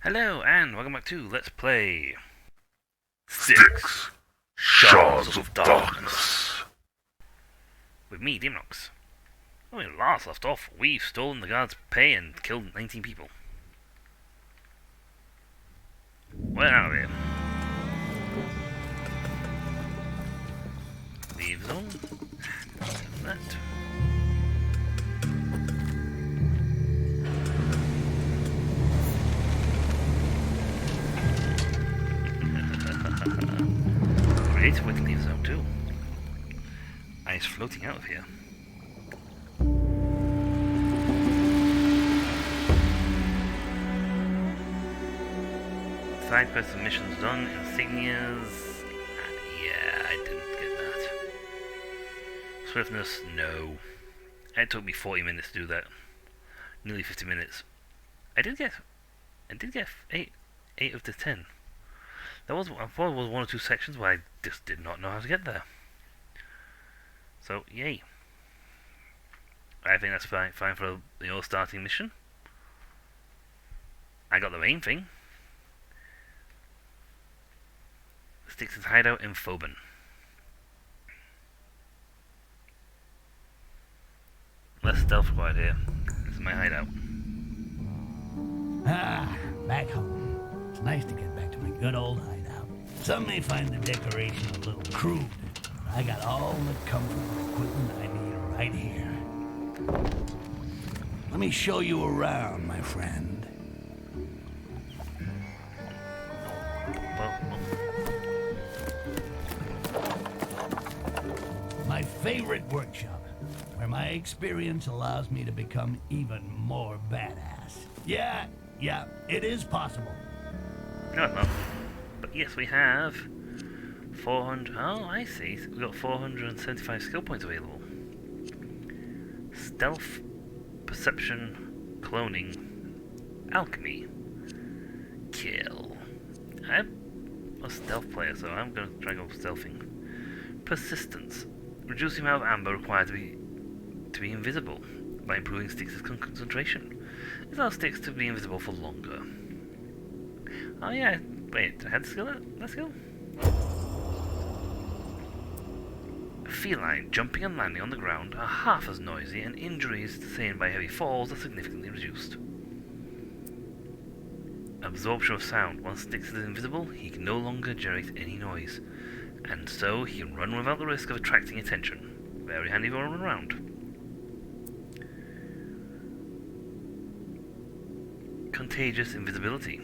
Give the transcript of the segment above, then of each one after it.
Hello, and welcome back to Let's Play Styx, Shards of Darkness. with me, Demnox. When we last left off, we've stolen the guard's pay and killed 19 people. We're out of here. Leave zone. And that. Creative way to leave zone too. Ice floating out of here. Side quests and missions done. Insignias. Yeah, I didn't get that. Swiftness, no. It took me 40 minutes to do that. Nearly 50 minutes. I did get 8 of the 10. There was one or two sections where I just did not know how to get there. So, yay. I think that's fine for the starting mission. I got the main thing. Styx's hideout in Thoben. Less stealth required here. This is my hideout. Back home. It's nice to get back to my good old hideout. Some may find the decoration a little crude, but I got all the comfort and equipment I need right here. Let me show you around, my friend. My favorite workshop, where my experience allows me to become even more badass. Yeah, it is possible. No, it's not. But yes, we have 400. Oh, I see. We've got 475 skill points available. Stealth, perception, cloning, alchemy, kill. I'm a stealth player, so I'm going to try and go stealthing. Persistence. Reduce the amount of amber required to be invisible by improving Styx's concentration. It allows Styx to be invisible for longer. Oh yeah, wait, I had that skill? Feline jumping and landing on the ground are half as noisy, and injuries sustained by heavy falls are significantly reduced. Absorption of sound. Once Styx is invisible, he can no longer generate any noise, and so he can run without the risk of attracting attention. Very handy for running around. Contagious invisibility.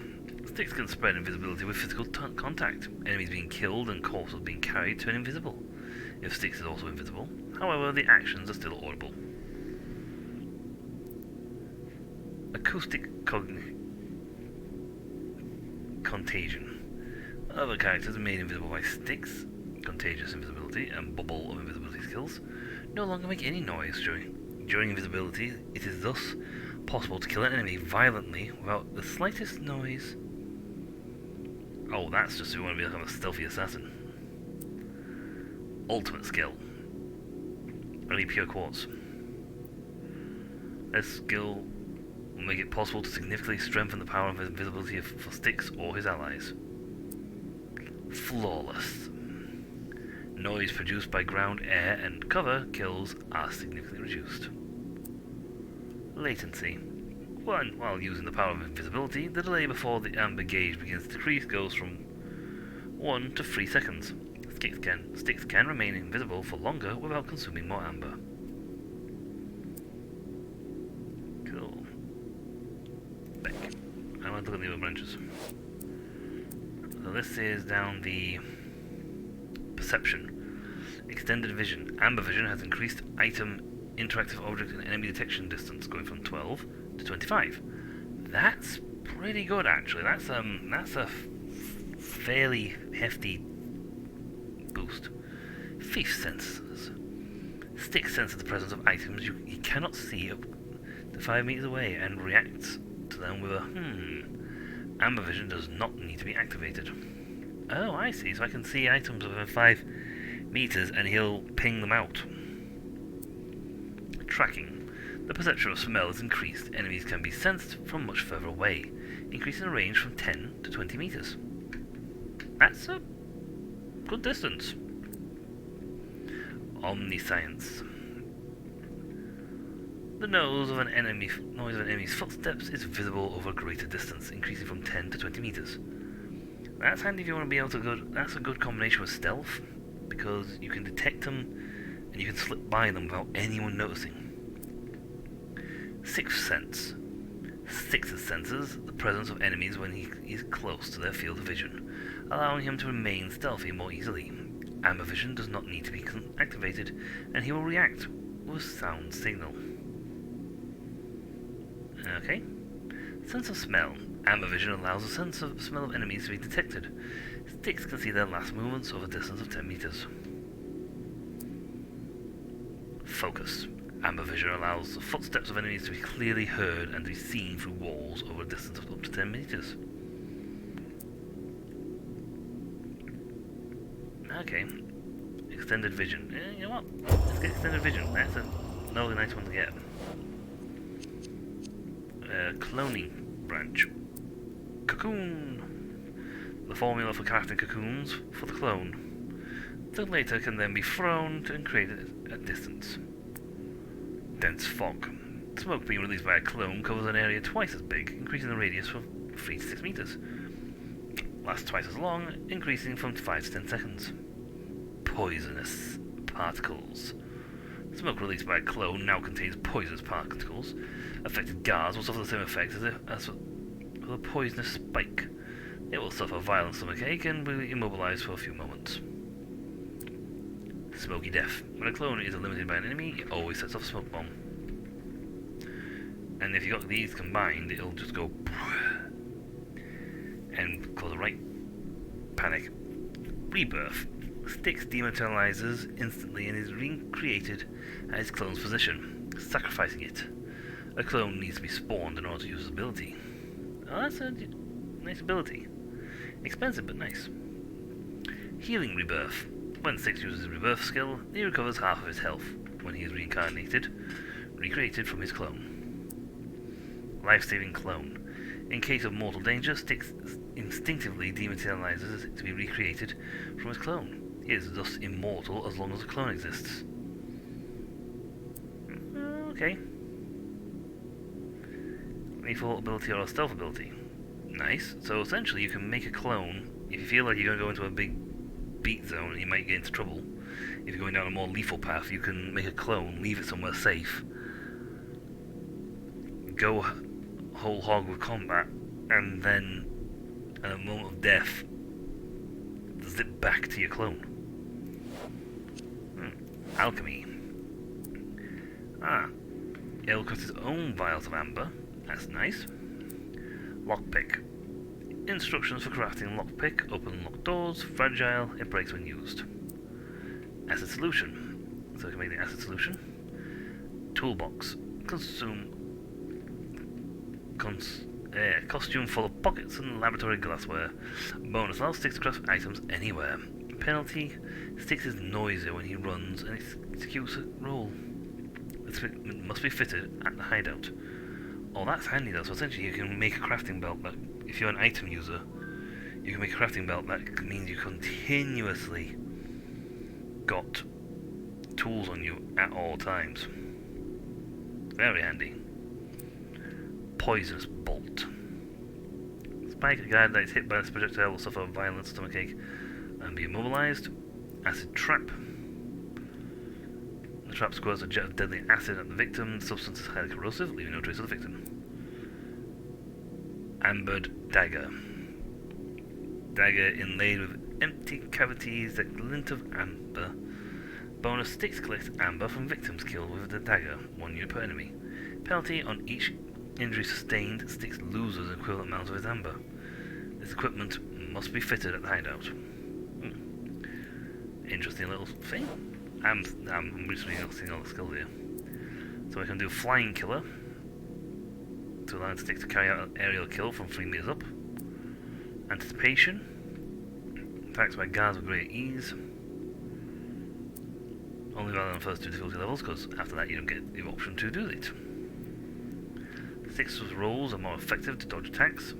Styx can spread invisibility with physical contact. Enemies being killed and corpses being carried turn invisible if Styx is also invisible. However, the actions are still audible. Acoustic contagion. Other characters made invisible by Styx, contagious invisibility, and bubble of invisibility skills no longer make any noise during invisibility. It is thus possible to kill an enemy violently without the slightest noise. Oh, that's just if you want to become a stealthy assassin. Ultimate skill. Only pure quartz. This skill will make it possible to significantly strengthen the power of invisibility for Styx or his allies. Flawless. Noise produced by ground, air, and cover kills are significantly reduced. Latency. While using the power of invisibility, the delay before the amber gauge begins to decrease goes from 1 to 3 seconds. Styx can remain invisible for longer without consuming more amber. Cool. Back. I want to look at the other branches. So this is down the perception. Extended vision. Amber vision has increased item, interactive object, and enemy detection distance, going from 12 to 25. That's pretty good, actually. That's a fairly hefty boost. Thief senses. Styx senses the presence of items he cannot see up to 5 meters away and reacts to them with a Amber vision does not need to be activated. Oh, I see. So I can see items within 5 meters and he'll ping them out. Tracking. The perception of smell is increased. Enemies can be sensed from much further away. increasing the range from 10 to 20 meters. That's a good distance. Omniscience. The noise of an enemy's footsteps is visible over a greater distance, increasing from 10 to 20 meters. That's handy if you want to be able to go. That's a good combination with stealth, because you can detect them and you can slip by them without anyone noticing. Sixth sense. Styx senses the presence of enemies when he is close to their field of vision, allowing him to remain stealthy more easily. Amber vision does not need to be activated, and he will react with sound signal. Okay. Sense of smell. Amber vision allows the sense of smell of enemies to be detected. Styx can see their last movements over a distance of 10 meters. Focus. Amber vision allows the footsteps of enemies to be clearly heard and to be seen through walls over a distance of up to 10 meters. Okay. Extended vision. You know what? Let's get extended vision. That's another nice one to get. Cloning branch. Cocoon. The formula for crafting cocoons for the clone. The later can then be thrown and created at distance. Dense fog. Smoke being released by a clone covers an area twice as big, increasing the radius from 3 to 6 meters. Lasts twice as long, increasing from 5 to 10 seconds. Poisonous particles. Smoke released by a clone now contains poisonous particles. Affected guards will suffer the same effect as with a poisonous spike. They will suffer violent stomachache and will be immobilized for a few moments. Smoky death. When a clone is eliminated by an enemy, it always sets off a smoke bomb. And if you got these combined, it'll just go and cause a right panic. Rebirth. Styx dematerializes instantly and is recreated at its clone's position, sacrificing it. A clone needs to be spawned in order to use his ability. Oh, that's a nice ability. Expensive, but nice. Healing Rebirth. When Styx uses his Rebirth skill, he recovers half of his health when he is recreated from his clone. Life-saving Clone. In case of mortal danger, Styx instinctively dematerializes it to be recreated from his clone. He is thus immortal as long as the clone exists. Okay. Lethal ability or a stealth ability. Nice. So essentially you can make a clone if you feel like you're going to go into a big beat zone and you might get into trouble. If you're going down a more lethal path, you can make a clone, leave it somewhere safe, go whole hog with combat, and then at a moment of death zip back to your clone. Alchemy. It'll craft its own vials of amber. That's nice. Lockpick. Instructions for crafting lockpick. Open locked doors. Fragile. It breaks when used. Acid solution. So we can make the acid solution. Toolbox. Costume full of pockets and laboratory glassware. Bonus allows Styx to craft items anywhere. Penalty. Styx is noisy when he runs and executes a roll. It must be fitted at the hideout. Oh, that's handy though. So essentially you can make a crafting belt that, if you're an item user, you can make a crafting belt that means you continuously got tools on you at all times. Very handy. Poisonous bolt. Spike, a guy that is hit by this projectile will suffer violent stomachache and be immobilized. Acid trap. The trap squirts a jet of deadly acid at the victim. The substance is highly corrosive, leaving no trace of the victim. Ambered dagger. Dagger inlaid with empty cavities that glint of amber. Bonus: Styx collects amber from victims killed with the dagger, 1 unit per enemy. Penalty: on each injury sustained, Styx loses an equivalent amount of his amber. This equipment must be fitted at the hideout. Interesting little thing. I'm just seeing all the skills here. So I can do Flying Killer to allow Styx to carry out an aerial kill from 3 meters up. Anticipation. Attacks by guards with great ease. Only rather than the first 2 difficulty levels, because after that you don't get the option to do it. Styx's rolls are more effective to dodge attacks.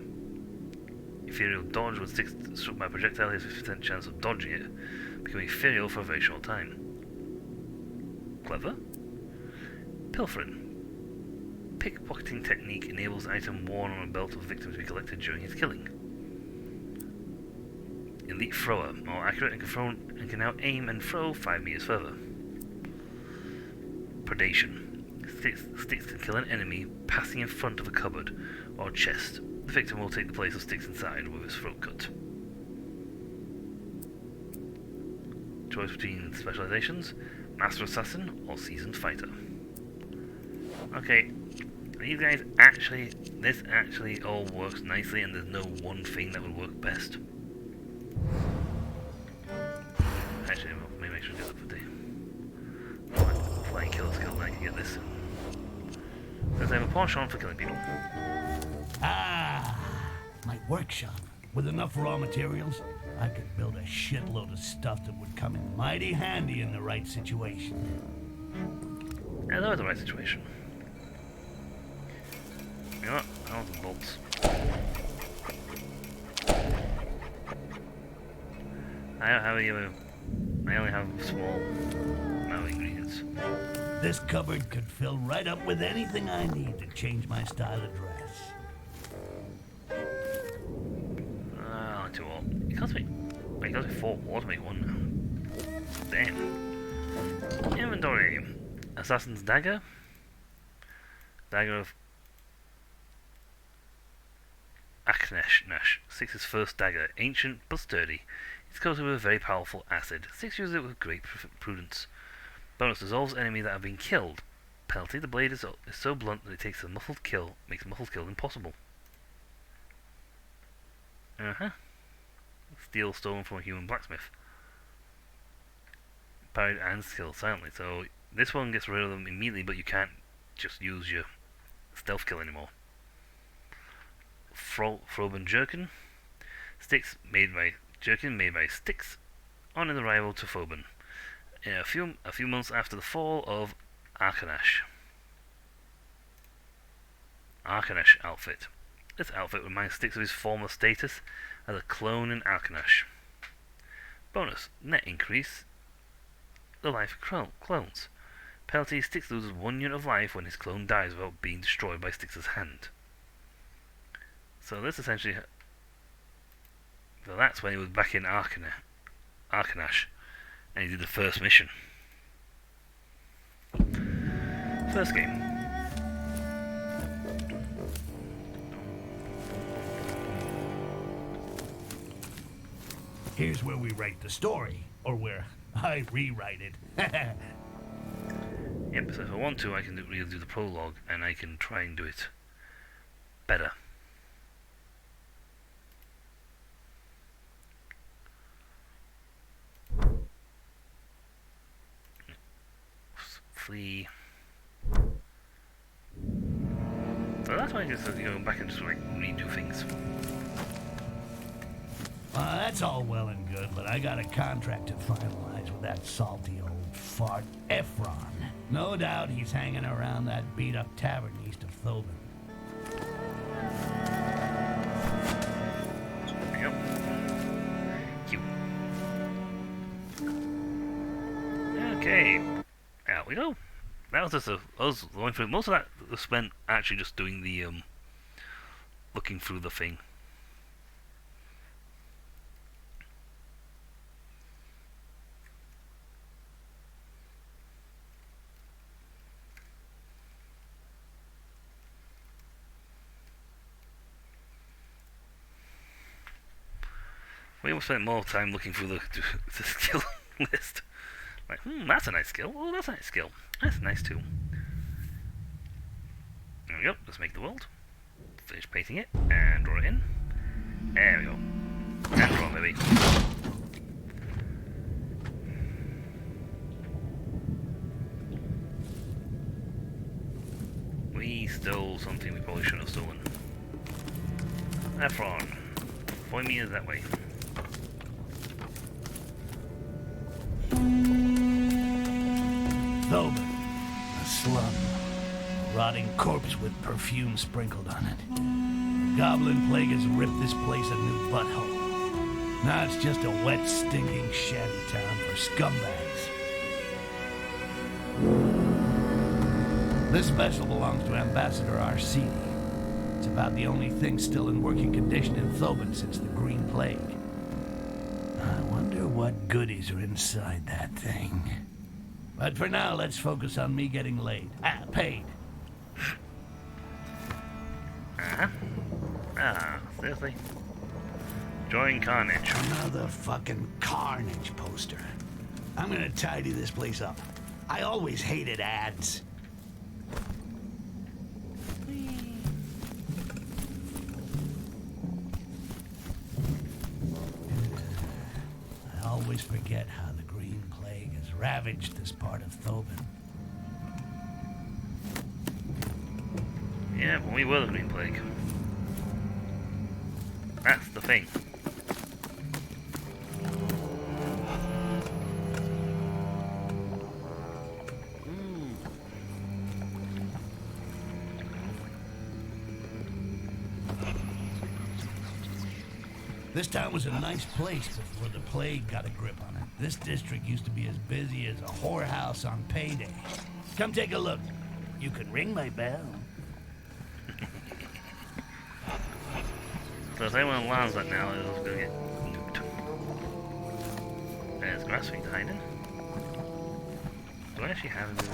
Ethereal dodge. When Styx struck by a projectile, he has a 50% chance of dodging it, becoming ethereal for a very short time. Clever. Pilfering. Pickpocketing technique enables item worn on a belt of victim to be collected during his killing. Elite thrower. More accurate and can now aim and throw 5 meters further. Predation. Styx can kill an enemy passing in front of a cupboard or chest. The victim will take the place of Styx inside with his throat cut. Choice between specializations: Master Assassin or Seasoned Fighter. Okay, these guys actually, this actually all works nicely, and there's no one thing that would work best. Actually, maybe I should get that for day. Flying kill skill, I can get this. Because I have a penchant for killing people. Ah, my workshop. With enough raw materials, I could build a shitload of stuff that would come in mighty handy in the right situation. I know the right situation. You know what? I want some bolts. I don't have any. I only have small amount of ingredients. This cupboard could fill right up with anything I need to change my style of dress. Too old. It cost me 4 war to make one now. Damn. Inventory. Assassin's Dagger. Dagger of Nash. Styx's first dagger. Ancient but sturdy. It's coated with a very powerful acid. Styx uses it with great prudence. Bonus: dissolves enemies that have been killed. Penalty: the blade is so blunt that it makes a muffled kill impossible. Steel stolen from a human blacksmith. Parried and killed silently. So this one gets rid of them immediately, but you can't just use your stealth kill anymore. Thoben Jerkin. Made by Styx on his arrival to Thoben. A few months after the fall of Arkanash. Arkanash outfit. This outfit reminds Styx of his former status as a clone in Arkanash. Bonus: net increase the life of clones. Penalty: Styx loses 1 unit of life when his clone dies without being destroyed by Styx's hand. So this essentially... So that's when he was back in Arkanash, and he did the first mission. First game. Here's where we write the story, or where I rewrite it. Yep, so if I want to, I can really do the prologue, and I can try and do it better. Flee. So that's why I just go back and just like redo things. That's all well and good, but I got a contract to finalize with that salty old fart Ephron. No doubt he's hanging around that beat-up tavern east of Thoben. Yep. Cute. Okay. Out we go. That was just I was going through most of that was spent actually just doing the looking through the thing. We almost spent more time looking through the skill list. Like, that's a nice skill. Oh, that's a nice skill. That's nice too. There we go. Let's make the world. Finish painting it and draw it in. There we go. And draw, maybe. We stole something we probably shouldn't have stolen. Ephron. 4 meters that way. Thoben, a slum. A rotting corpse with perfume sprinkled on it. A goblin plague has ripped this place a new butthole. Now it's just a wet, stinking shanty town for scumbags. This vessel belongs to Ambassador Arsini. It's about the only thing still in working condition in Thoben since the Green Plague. I wonder what goodies are inside that thing. But for now, let's focus on me getting laid. Paid. Seriously? Join Carnage. Another fucking Carnage poster. I'm gonna tidy this place up. I always hated ads. I always forget how the Green Plague has ravaged this part of Thoben. Yeah, but we were the Green Plague. That's the thing. This town was a nice place before the plague got a grip on it. This district used to be as busy as a whorehouse on payday. Come take a look. You can ring my bell. So if anyone lands that now, it's gonna get nuked. There's Grassfeed hiding. Do I actually have it?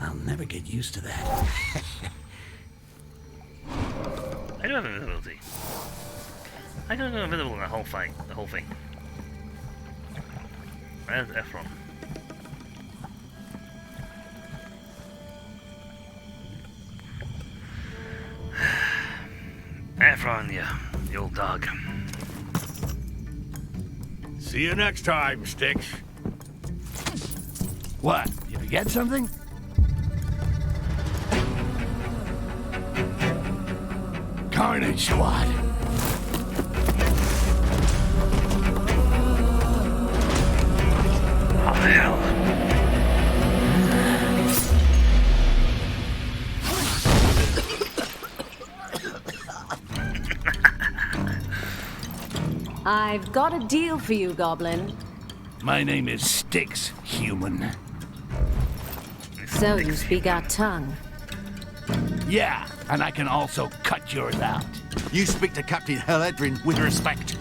I'll never get used to that. I do have invisibility. I don't go invisible in the whole fight, the whole thing. Where's Ephron? Ephron, the old dog. See you next time, Styx. What? You forget something? Carnage Squad. Oh, hell. I've got a deal for you, Goblin. My name is Styx, human. So you speak our tongue. Yeah, and I can also cut yours out. You speak to Captain Heledrin with respect.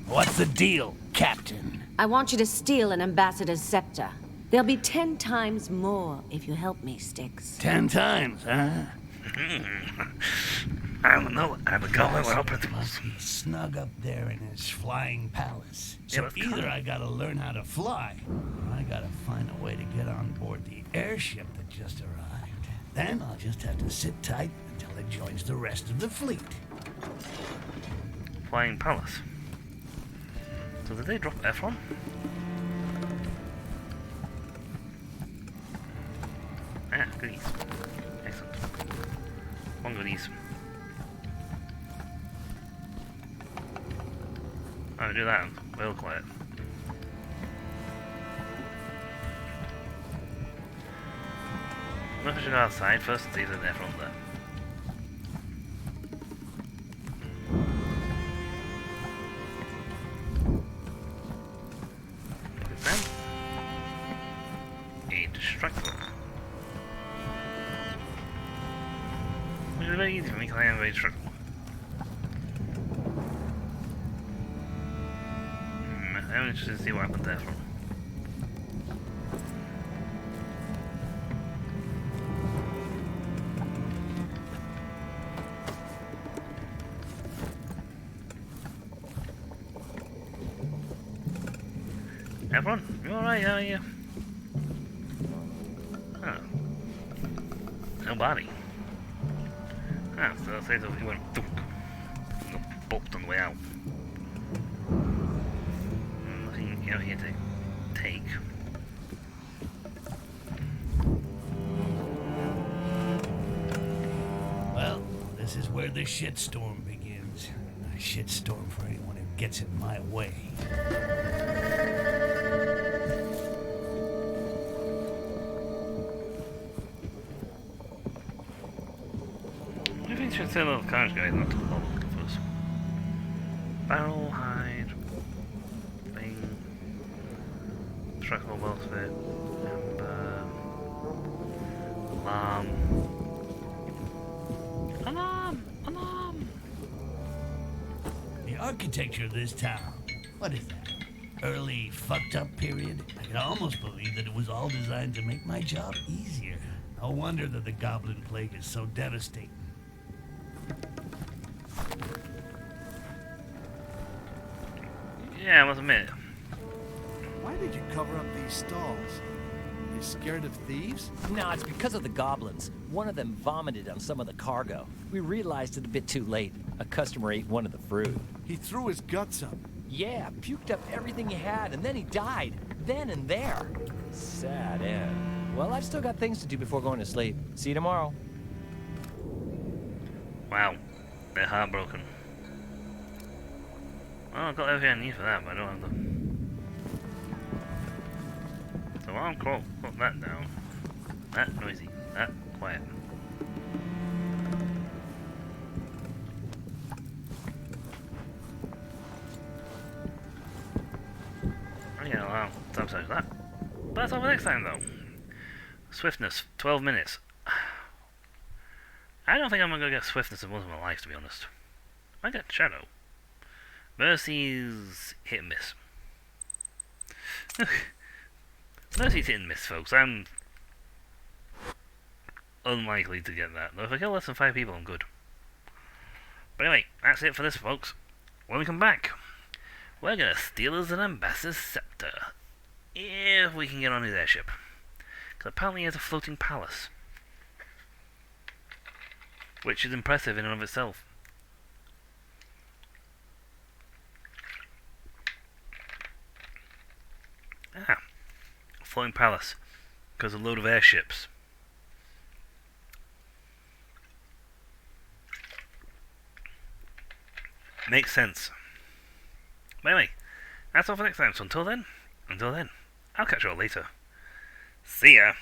What's the deal, Captain? I want you to steal an ambassador's scepter. There'll be 10 times more if you help me, Styx. 10 times, huh? I don't know. I'm a goblin without principles. He's snug up there in his flying palace. So Yeah, either I gotta learn how to fly, or I gotta find a way to get on board the airship that just arrived. Then I'll just have to sit tight until it joins the rest of the fleet. Flying Palace. So did they drop Ephron? Ah, goodies. Excellent. One goodies. I'll do that. Real quiet. I wonder if I should go outside first and see if there's Ephron there. A destructor. Which is very easy for me because I am very destructible. I'm interested to see what happened there from. Everyone, you alright, are you? Oh. Nobody. Ah, so I'll say that he went thunk. Got bopped on the way out. Nothing out here to take. Well, this is where the shitstorm begins. A shitstorm for anyone who gets in my way. should say a little carnage guide, not to the bottom first. Barrel, hide, thing, trackable welfare, alarm. Alarm! Alarm! The architecture of this town, what is that? Early fucked up period? I can almost believe that it was all designed to make my job easier. No wonder that the goblin plague is so devastating. Yeah, I must admit. Why did you cover up these stalls? Are you scared of thieves? No, it's because of the goblins. One of them vomited on some of the cargo. We realized it a bit too late. A customer ate one of the fruit. He threw his guts up. Yeah, puked up everything he had, and then he died. Then and there. Sad end. Well, I've still got things to do before going to sleep. See you tomorrow. Wow, they're heartbroken. Well, I've got everything I need for that, but I don't have them. So I'll put that down. That noisy, that quiet. Oh yeah, well, sabotage that. But that's all for next time though. Swiftness, 12 minutes. I don't think I'm gonna get swiftness in most of my life, to be honest. I got shadow. Mercy's hit and miss. Mercy's hit and miss, folks. I'm unlikely to get that. Though if I kill less than 5 people, I'm good. But anyway, that's it for this, folks. When we come back, we're gonna steal us an ambassador's scepter. If we can get on his airship. Because apparently he has a floating palace. Which is impressive in and of itself. Ah, floating palace. Because a load of airships. Makes sense. But anyway, that's all for next time. So until then, I'll catch you all later. See ya!